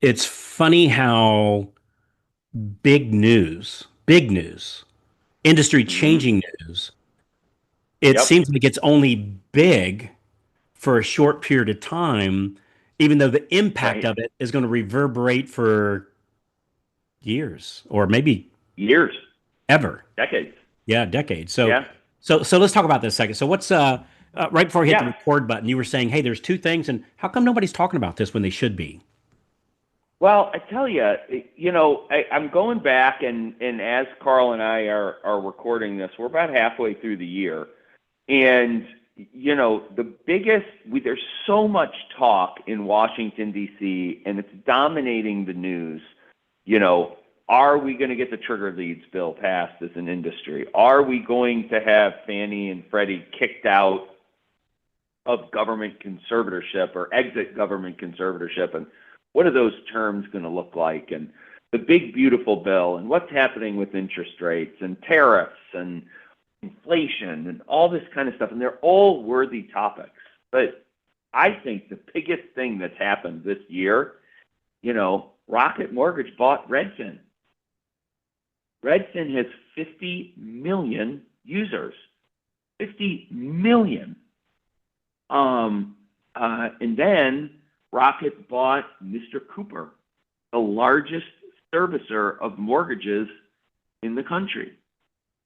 It's funny how big news, industry Hmm. changing news, it Yep. seems like it's only big for a short period of time, even though the impact Right. of it is going to reverberate for years or maybe Years, ever. decades. Yeah, decades. So, Yeah. so let's talk about this a second. So, what's right before I hit the Yeah. record button, you were saying, "Hey, there's two things," and how come nobody's talking about this when they should be? Well, I tell you, I'm going back and as Carl and I are recording this, we're about halfway through the year. And, there's so much talk in Washington, D.C., and it's dominating the news. You know, are we going to get the trigger leads bill passed as an industry? Are we going to have Fannie and Freddie kicked out of government conservatorship or exit government conservatorship? And what are those terms going to look like? And the big, beautiful bill, and what's happening with interest rates and tariffs and inflation and all this kind of stuff. And they're all worthy topics. But I think the biggest thing that's happened this year, Rocket Mortgage bought Redfin. Redfin has 50 million users. 50 million. And then Rocket bought Mr. Cooper, the largest servicer of mortgages in the country.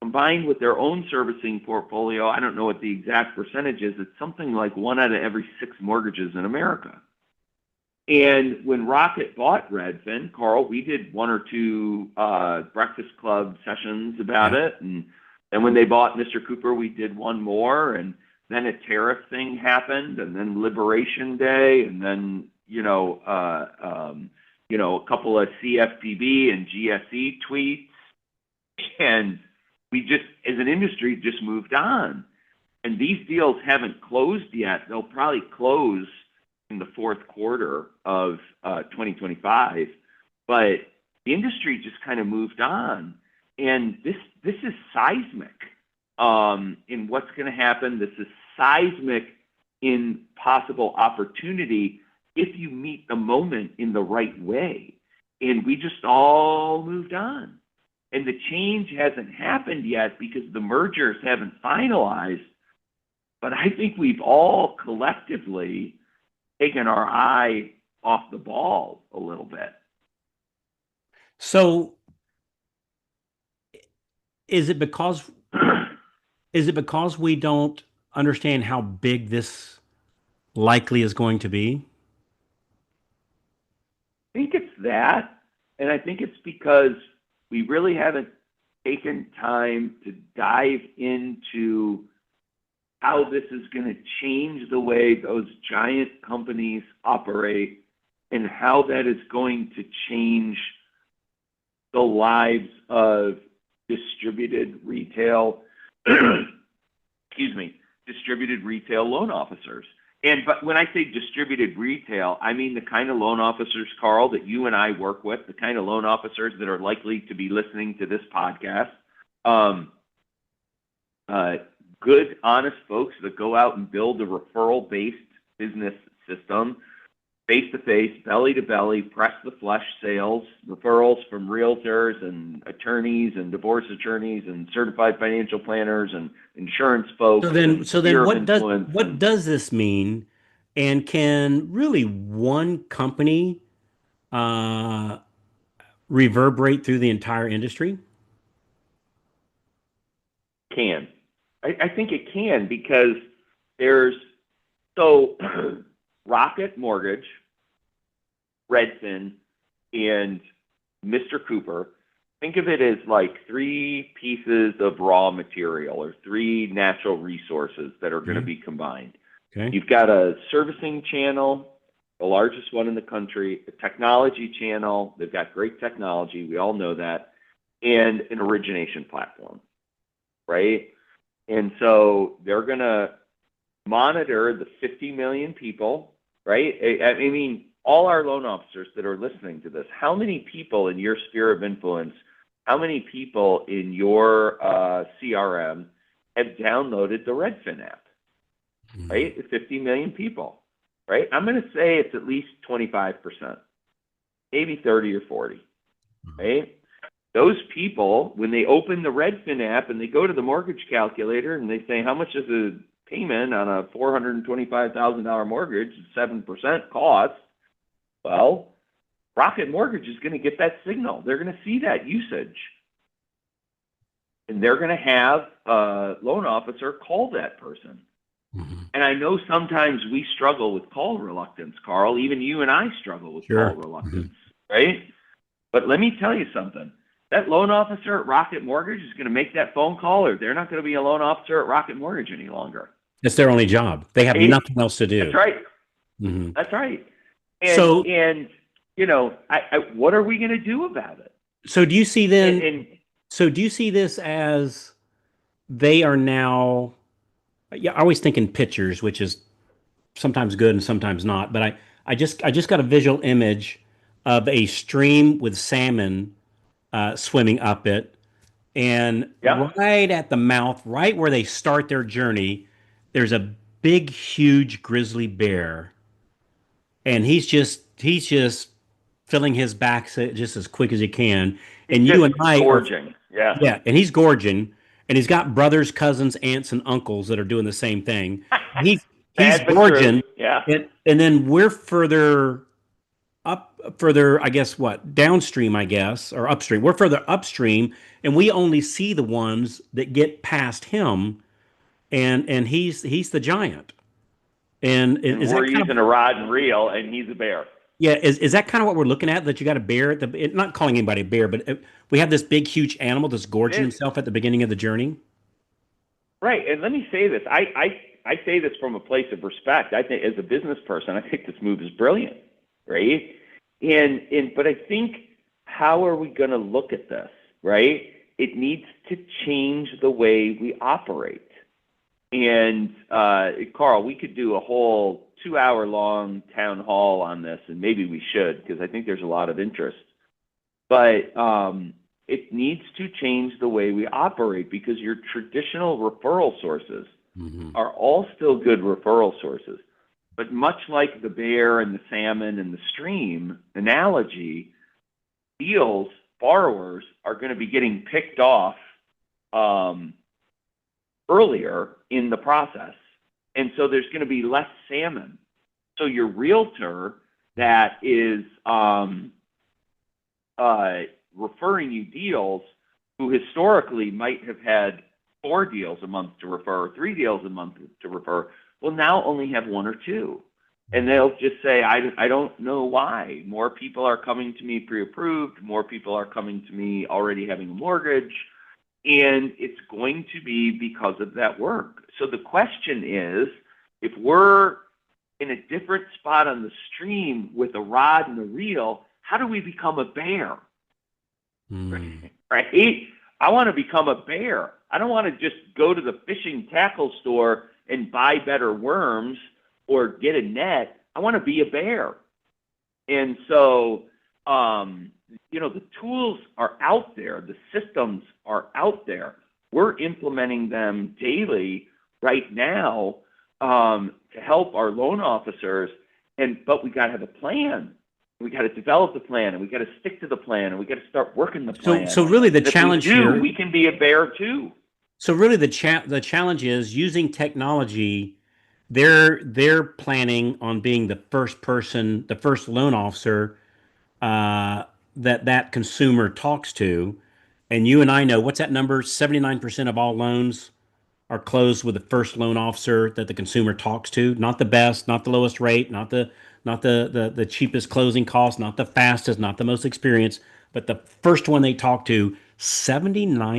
Combined with their own servicing portfolio, I don't know what the exact percentage is. It's something like one out of every six mortgages in America. And when Rocket bought Redfin, Carl, we did one or two Breakfast Club sessions about Yeah. it. And then when they bought Mr. Cooper, we did one more. And then a tariff thing happened, and then Liberation Day, and then a couple of CFPB and GSE tweets, and we just, as an industry, just moved on. And these deals haven't closed yet. They'll probably close in the fourth quarter of 2025. But the industry just kind of moved on. And this is seismic in what's going to happen. This is seismic in possible opportunity if you meet the moment in the right way. And we just all moved on. And the change hasn't happened yet because the mergers haven't finalized. But I think we've all collectively taken our eye off the ball a little bit. So, is it because we don't understand how big this likely is going to be? I think it's that. And I think it's because we really haven't taken time to dive into how this is going to change the way those giant companies operate and how that is going to change the lives of distributed retail, excuse me, distributed retail loan officers. And but when I say distributed retail, I mean the kind of loan officers, Carl, that you and I work with, the kind of loan officers that are likely to be listening to this podcast. Um, uh, Good, honest folks that go out and build a referral-based business system, face-to-face, belly-to-belly, press-the-flesh sales, referrals from realtors and attorneys and divorce attorneys and certified financial planners and insurance folks and So then sphere of what influence. what And does this mean? And can really one company uh, reverberate through the entire industry? can. I think it can because there's so Rocket Mortgage, Redfin, and Mr. Cooper. Think of it as like three pieces of raw material or three natural resources that are going to Okay. be combined. Okay. You've got a servicing channel, the largest one in the country, a technology channel. They've got great technology. We all know that. And an origination platform, right? And so they're going to monitor the 50 million people, right? I mean, all our loan officers that are listening to this, how many people in your sphere of influence, how many people in your CRM have downloaded the Redfin app, Mhm. right? 50 million people, right? I'm going to say it's at least 25%. maybe 30 or 40, right? Those people, when they open the Redfin app and they go to the mortgage calculator and they say, how much is a payment on a $425,000 mortgage, 7% cost? Well, Rocket Mortgage is going to get that signal. They're going to see that usage. And they're going to have a loan officer call that person. Mm-hmm. And I know sometimes we struggle with call reluctance, Carl. Even you and I struggle with Sure. call reluctance, right? But let me tell you something. That loan officer at Rocket Mortgage is going to make that phone call, or they're not going to be a loan officer at Rocket Mortgage any longer. It's their only job. They have Hey, nothing else to that's do. right. Mm-hmm. That's right. So, And you know, what are we going to do about it? so do you see then? And So do you see this as they are now? Yeah, I always think in pictures, which is sometimes good and sometimes not. But I just got a visual image of a stream with salmon swimming up it, and yeah, right at the mouth, right where they start their journey, there's a big, huge grizzly bear, and he's just filling his back just as quick as he can. he's And you just and I are, gorging. Yeah. yeah, and he's gorging, and he's got brothers, cousins, aunts, and uncles that are doing the same thing. He's Sad but true. gorging, Yeah. and then we're further up, further, I guess, what, downstream, I guess, or upstream. We're further upstream, and we only see the ones that get past him, and he's the giant. And And is we're that kind using of, a rod and reel, and he's a bear. yeah, is that kind of what we're looking at? That you got a bear at not calling anybody a bear, but we have this big, huge animal that's It gorging is. himself at the beginning of the journey. Right. And let me say this. I say this from a place of respect. I think as a business person, I think this move is brilliant. Right. But I think, how are we going to look at this? Right. It needs to change the way we operate. And Carl, we could do a whole 2 hour long town hall on this, and maybe we should, because I think there's a lot of interest. But it needs to change the way we operate, because your traditional referral sources Hmm. are all still good referral sources. But much like the bear and the salmon and the stream analogy, deals, borrowers are going to be getting picked off um, earlier in the process. And so there's going to be less salmon. So your realtor that is referring you deals, who historically might have had 4 deals a month to refer, 3 deals a month to refer, will now only have 1 or 2. And they'll just say, I don't know why. More people are coming to me pre-approved. More people are coming to me already having a mortgage. And it's going to be because of that work. So the question is, if we're in a different spot on the stream with a rod and a reel, how do we become a bear? Mm. Right? I want to become a bear. I don't want to just go to the fishing tackle store and buy better worms or get a net. I want to be a bear. And so, the tools are out there. The systems are out there. We're implementing them daily right now to help our loan officers. But we got to have a plan. We got to develop the plan, and we got to stick to the plan, and we got to start working the So, plan. so really the And if we challenge do, here, we can be a bear too. so really the challenge is using technology. They're planning on being the first person, the first loan officer uh, that consumer talks to. And you and I know what's that number? 79% of all loans are closed with the first loan officer that the consumer talks to. Not the best, not the lowest rate, not the cheapest closing cost, not the fastest, not the most experienced, but the first one they talk to, 79%.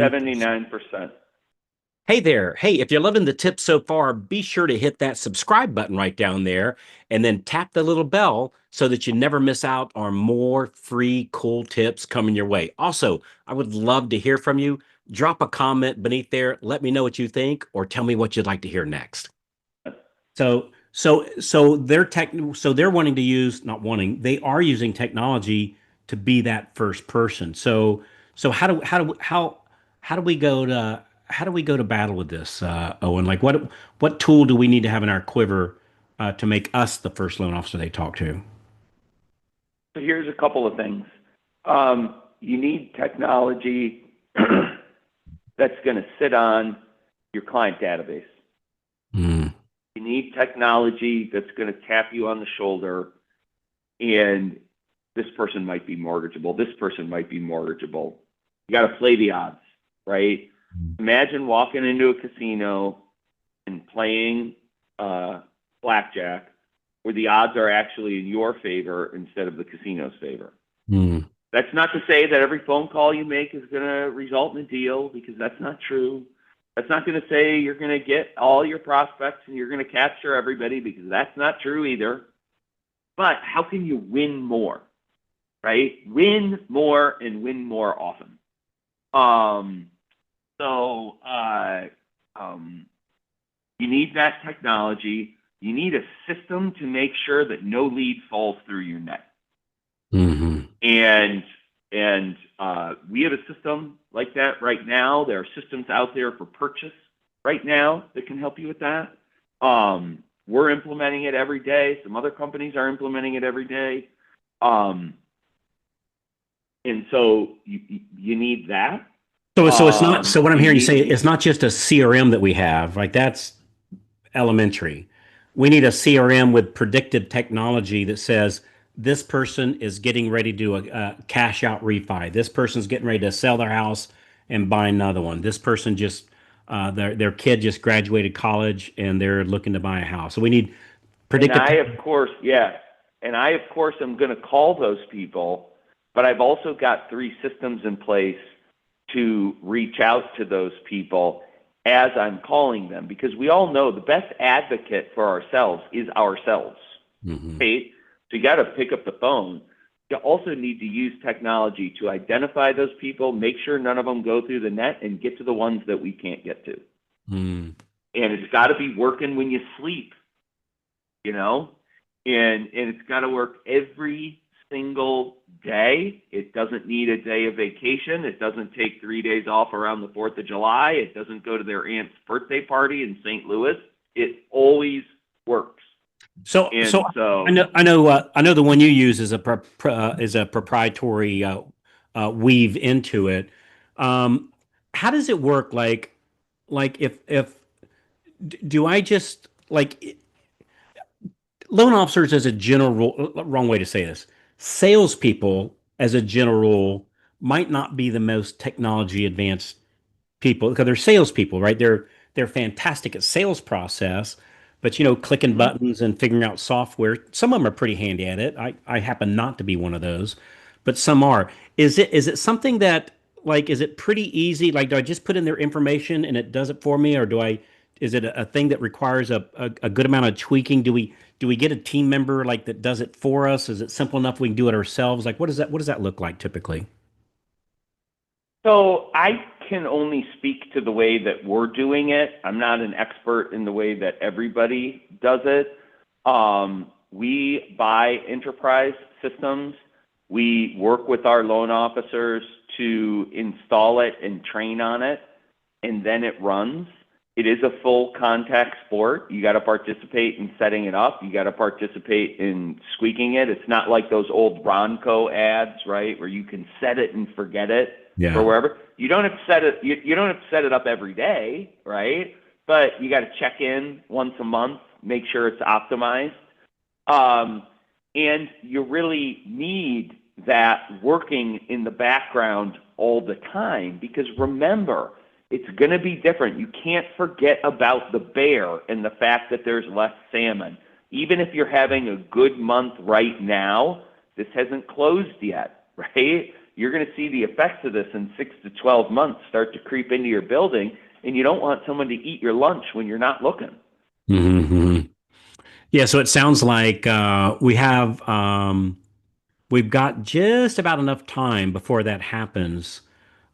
79%. Hey there. Hey, if you're loving the tips so far, be sure to hit that subscribe button right down there and then tap the little bell so that you never miss out on more free cool tips coming your way. Also, I would love to hear from you. Drop a comment beneath there. Let me know what you think or tell me what you'd like to hear next. So they're wanting to use, not wanting, they are using technology to be that first person. So how do we go to battle with this, Owen? Like what tool do we need to have in our quiver to make us the first loan officer they talk to? So here's a couple of things. You need technology that's going to sit on your client database. Mm. You need technology that's going to tap you on the shoulder and this person might be mortgageable. This person might be mortgageable. You got to play the odds, right? Imagine walking into a casino and playing blackjack where the odds are actually in your favor instead of the casino's favor. Mm. That's not to say that every phone call you make is going to result in a deal, because that's not true. That's not going to say you're going to get all your prospects and you're going to capture everybody, because that's not true either. But how can you win more, right? Win more and win more often. So you need that technology. You need a system to make sure that no lead falls through your net. Mm-hmm. And we have a system like that right now. There are systems out there for purchase right now that can help you with that. We're implementing it every day. Some other companies are implementing it every day. And so you need that. So it's not, so what I'm You hearing you say, need, it's not just a CRM that we have, like that's elementary. We need a CRM with predictive technology that says this person is getting ready to do a cash out refi. This person's getting ready to sell their house and buy another one. This person just their kid just graduated college and they're looking to buy a house. So we need and predictive. I, of course, yeah. And I, of course, am going to call those people, but I've also got 3 systems in place to reach out to those people as I'm calling them, because we all know the best advocate for ourselves is ourselves. Mhm. Right? So you got to pick up the phone. You also need to use technology to identify those people, make sure none of them go through the net, and get to the ones that we can't get to. Mm. And it's got to be working when you sleep, you know, and it's got to work every single day. It doesn't need a day of vacation. It doesn't take 3 days off around the 4th of July. It doesn't go to their aunt's birthday party in St. Louis. It always works. So And so, I know the one you use is is a proprietary weave into it. Um, how does it work? Like if do I just like loan officers as a general rule, wrong way to say this. Salespeople as a general rule might not be the most technology advanced people because they're salespeople, right? They're fantastic at sales process, but clicking mhm. buttons and figuring out software, some of them are pretty handy at it. I happen not to be one of those, but some are. Is it something that like is it pretty easy? Like, do I just put in their information and it does it for me, or do I? Is it a thing that requires a good amount of tweaking? Do we get a team member like that does it for us? Is it simple enough we can do it ourselves? Like, what does that look like typically? So I can only speak to the way that we're doing it. I'm not an expert in the way that everybody does it. We buy enterprise systems. We work with our loan officers to install it and train on it, and then it runs. It is a full contact sport. You got to participate in setting it up. You got to participate in squeaking it. It's not like those old Ronco ads, right, where you can set it and forget it for Yeah. wherever. You don't have to set it. You don't have to set it up every day, right? But you got to check in once a month, make sure it's optimized. Um, and you really need that working in the background all the time, because remember, it's going to be different. You can't forget about the bear and the fact that there's less salmon. Even if you're having a good month right now, this hasn't closed yet, right? You're going to see the effects of this in 6 to 12 months start to creep into your building, and you don't want someone to eat your lunch when you're not looking. Hmm. Yeah, so it sounds like we've got just about enough time before that happens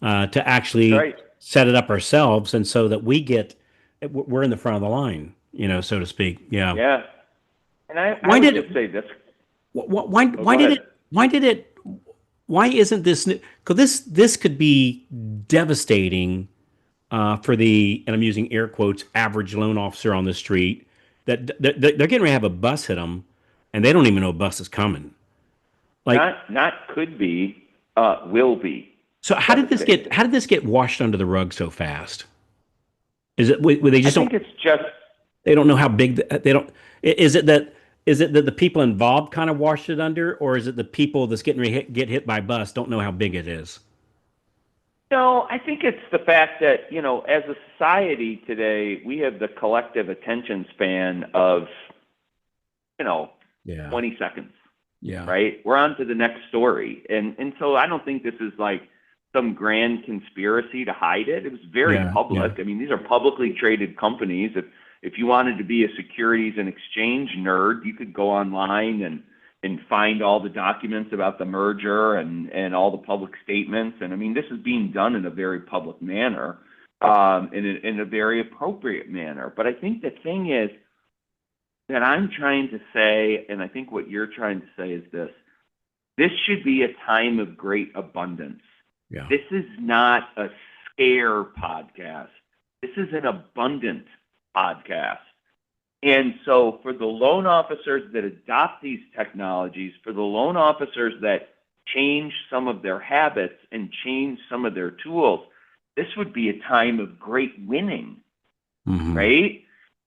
to That's actually right. set it up ourselves, and so that we're in the front of the line, so to speak. Yeah. Yeah. And I Why would did it? just say this. Oh, Why go did ahead. it? Why did it? Why isn't this? Because this could be devastating for the, and I'm using air quotes, average loan officer on the street that they're getting ready to have a bus hit them, and they don't even know a bus is coming. Like, not could be, will be so devastating. how did this get washed under the rug so fast? Is it where they I just don't think it's just, they don't know how big they don't is it that the people involved kind of washed it under, or is it the people that's getting get hit by bus don't know how big it is? no, I think it's the fact that, as a society today, we have the collective attention span of, you know, Yeah. 20 seconds, Yeah. right? We're on to the next story. And so I don't think this is like some grand conspiracy to hide it. It was very Yeah. Yeah. public. I mean, these are publicly traded companies. If you wanted to be a securities and exchange nerd, you could go online and find all the documents about the merger and all the public statements. And I mean, this is being done in a very public manner, in a very appropriate manner. But I think the thing is that I'm trying to say, and I think what you're trying to say is this should be a time of great abundance. Yeah. This is not a scare podcast. This is an abundant podcast. And so for the loan officers that adopt these technologies, for the loan officers that change some of their habits and change some of their tools, this would be a time of great winning, right?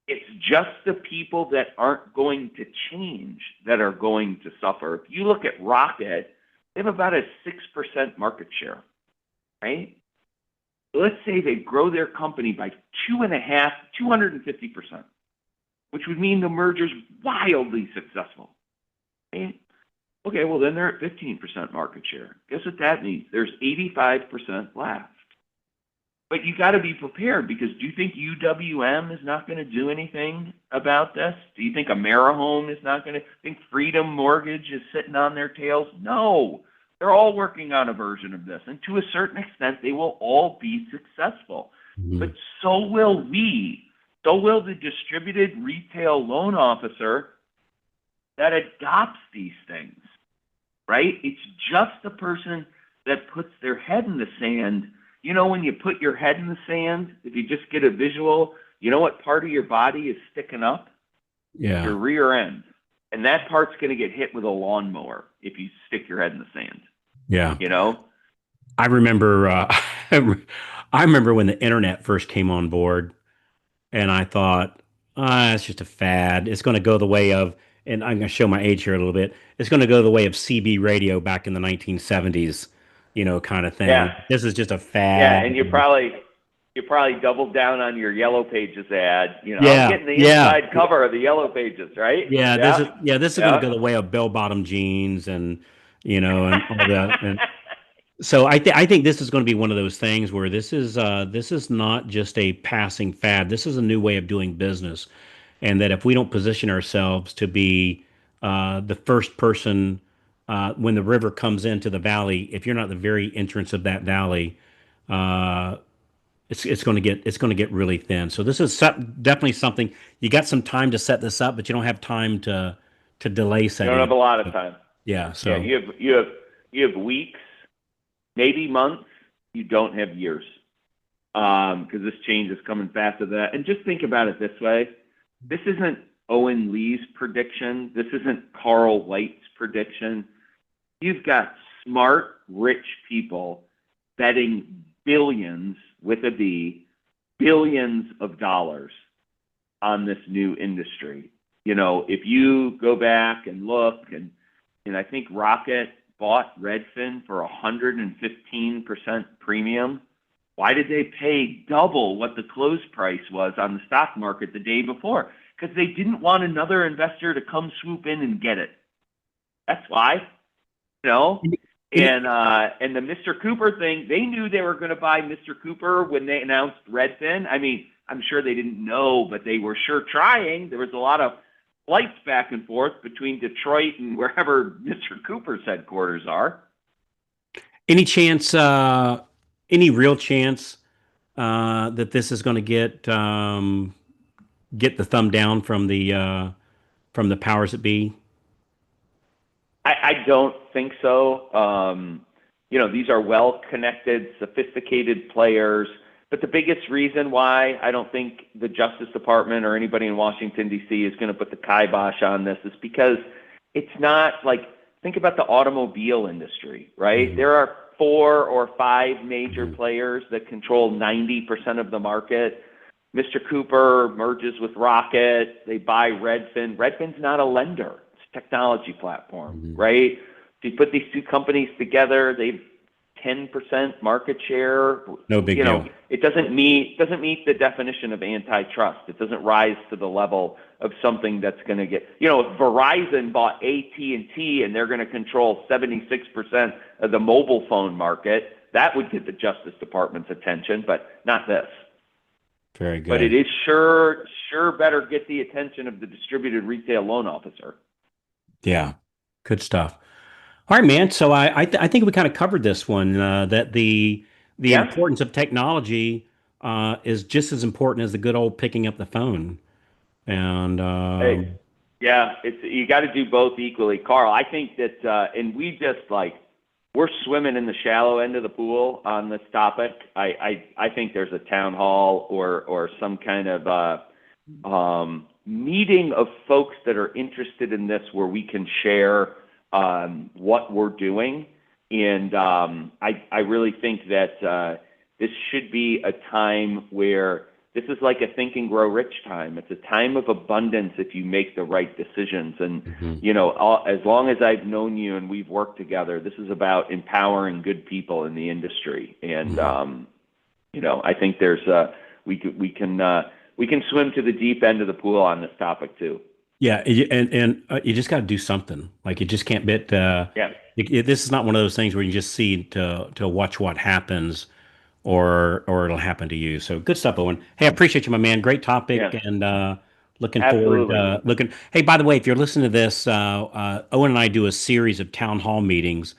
It's just the people that aren't going to change that are going to suffer. If you look at Rocket, they have about a 6% market share, right? Let's say they grow their company by 250%, which would mean the merger's wildly successful. Right? Okay, well, then they're at 15% market share. Guess what that means? There's 85% left. But you got to be prepared, because do you think UWM is not going to do anything about this? Do you think AmeriHome is not going to? Think Freedom Mortgage is sitting on their tails? No. They're all working on a version of this. And to a certain extent, they will all be successful. But so will we. So will the distributed retail loan officer that adopts these things, right? It's just the person that puts their head in the sand. You know, when you put your head in the sand, if you just get a visual, you know what part of your body is sticking up? Yeah. Your rear end. And that part's going to get hit with a lawnmower if you stick your head in the sand. Yeah. You know? I remember I remember when the internet first came on board, and I thought, it's just a fad. It's going to go the way of, and I'm going to show my age here a little bit. It's going to go the way of CB radio back in the 1970s, kind of thing. Yeah. This is just a Yeah. fad. And you probably doubled down on your Yellow Pages ad. I'm Yeah, getting the yeah, inside cover of the Yellow Pages, right? yeah. Yeah. This is going to go Yeah. the way of bell-bottom jeans and all that. And so I think this is going to be one of those things where this is not just a passing fad. This is a new way of doing business, and that if we don't position ourselves to be the first person when the river comes into the valley, if you're not the very entrance of that valley, uh, it's going to get really thin. So this is definitely something you got some time to set this up, but you don't have time to delay You don't setting have a it. lot of time. Yeah. Yeah. So You have weeks, maybe months. You don't have years. Because this change is coming faster than that. And just think about it this way. This isn't Owen Lee's prediction. This isn't Carl White's prediction. You've got smart, rich people betting billions, with a B, billions of dollars on this new industry. If you go back and look, and I think Rocket bought Redfin for 115% premium. Why did they pay double what the close price was on the stock market the day before? Because they didn't want another investor to come swoop in and get it. That's why. And the Mr. Cooper thing, they knew they were going to buy Mr. Cooper when they announced Redfin. I mean, I'm sure they didn't know, but they were sure trying. There was a lot of flights back and forth between Detroit and wherever Mr. Cooper's headquarters are. any chance, any real chance that this is going to get the thumb down from the powers that be? I don't think so. These are well-connected, sophisticated players. But the biggest reason why I don't think the Justice Department or anybody in Washington, D.C. is going to put the kibosh on this is because it's not like think about the automobile industry, right? Hmm. There are 4 or 5 major Hmm. players that control 90% of the market. Mr. Cooper merges with Rocket. They buy Redfin. Redfin's not a lender. It's a technology platform, Hmm. right? So you put these two companies together, they've 10% market share. No big deal. It doesn't meet the definition of antitrust. It doesn't rise to the level of something that's going to get, if Verizon bought AT&T and they're going to control 76% of the mobile phone market, that would get the Justice Department's attention, but not this. Very But it good. is sure better get the attention of the distributed retail loan officer. Yeah. Good stuff. All right, man. So I think we kind of covered this one, that the Yeah. importance of technology is just as important as the good old picking up the phone. And Hey, yeah, it's you got to do both equally, Carl. I think that, and we just like we're swimming in the shallow end of the pool on this topic. I think there's a town hall or some kind of meeting of folks that are interested in this where we can share what we're doing. And I really think that this should be a time where this is like a think and grow rich time. It's a time of abundance if you make the right decisions. And, mhm. as long as I've known you and we've worked together, this is about empowering good people in the industry. And, Mhm. I think there's, we can swim to the deep end of the pool on this topic too. Yeah, and you just got to do something. Like you just can't bit. Yeah. This is not one of those things where you just see to watch what happens, or it'll happen to you. So good stuff, Owen. Hey, I appreciate you, my man. Great topic, Yeah. and looking forward. Absolutely. Looking. Hey, by the way, if you're listening to this, Owen and I do a series of town hall meetings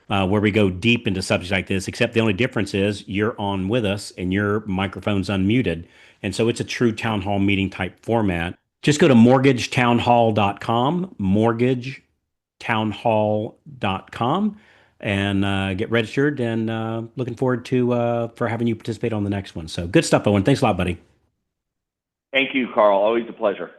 where we go deep into subjects like this. Except the only difference is you're on with us and your microphone's unmuted, and so it's a true town hall meeting type format. Just go to mortgagetownhall.com, mortgagetownhall.com, and get registered. And looking forward to for having you participate on the next one. So good stuff, Owen. Thanks a lot, buddy. Thank you, Carl. Always a pleasure.